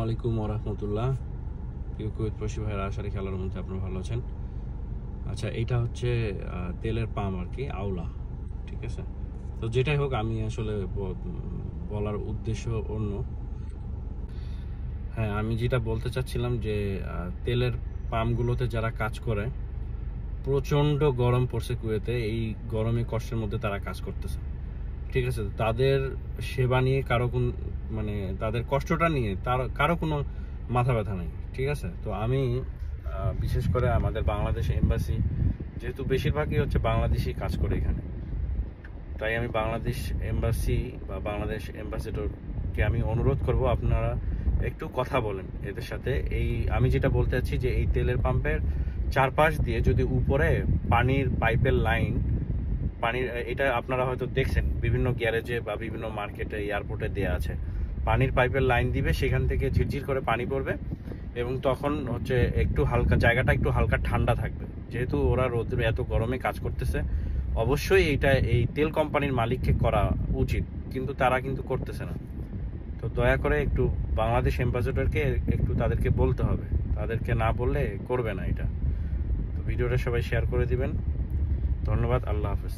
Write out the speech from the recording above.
আলাইকুম ওরহমতুল্লাহ। প্রিয় কুয়েত প্রবাসী ভাইরা, আশা রাখি আল্লাহর মধ্যে আপনারা ভালো আছেন। আচ্ছা, এটা হচ্ছে তেলের পাম্প আর কি, আওলা। ঠিক আছে, তো যেটাই হোক, আমি আসলে বলার উদ্দেশ্য অন্য। হ্যাঁ, আমি যেটা বলতে চাচ্ছিলাম যে তেলের পাম্পগুলোতে যারা কাজ করে, প্রচণ্ড গরম পড়ছে কুয়েতে। এই গরমে কষ্টের মধ্যে তারা কাজ করতেছে। ঠিক আছে, তাদের সেবা নিয়ে মানে তাদের কষ্টটা নিয়ে কারো কোনো মাথা ব্যথা নেই। ঠিক আছে, তো আমি বিশেষ করে আমাদের বাংলাদেশ এম্বাসি, যেহেতু বেশিরভাগই হচ্ছে বাংলাদেশি কাজ করে এখানে, তাই আমি বাংলাদেশ এম্বাসি বা বাংলাদেশ অ্যাম্বাসেডরকে আমি অনুরোধ করব, আপনারা একটু কথা বলেন এদের সাথে। আমি যেটা বলতে চাচ্ছি যে এই তেলের পাম্পের চারপাশ দিয়ে যদি উপরে পানির পাইপের লাইন, এটা আপনারা হয়তো দেখছেন বিভিন্ন গ্যারেজে বা বিভিন্ন মার্কেটে, এয়ারপোর্টে দেওয়া আছে, পানির পাইপের লাইন দিবে, সেখান থেকে ঝিরঝির করে পানি পড়বে এবং তখন হচ্ছে জায়গাটা একটু হালকা ঠান্ডা থাকবে। যেহেতু ওরা রোদে এত গরমে কাজ করতেছে, অবশ্যই এই তেল কোম্পানির মালিককে করা উচিত, কিন্তু তারা কিন্তু করতেছে না। তো দয়া করে একটু বাংলাদেশ অ্যাম্বাসেডরকে একটু তাদেরকে বলতে হবে, তাদেরকে না বললে করবে না এটা। তো ভিডিওটা সবাই শেয়ার করে দিবেন। ধন্যবাদ, আল্লাহ হাফেজ।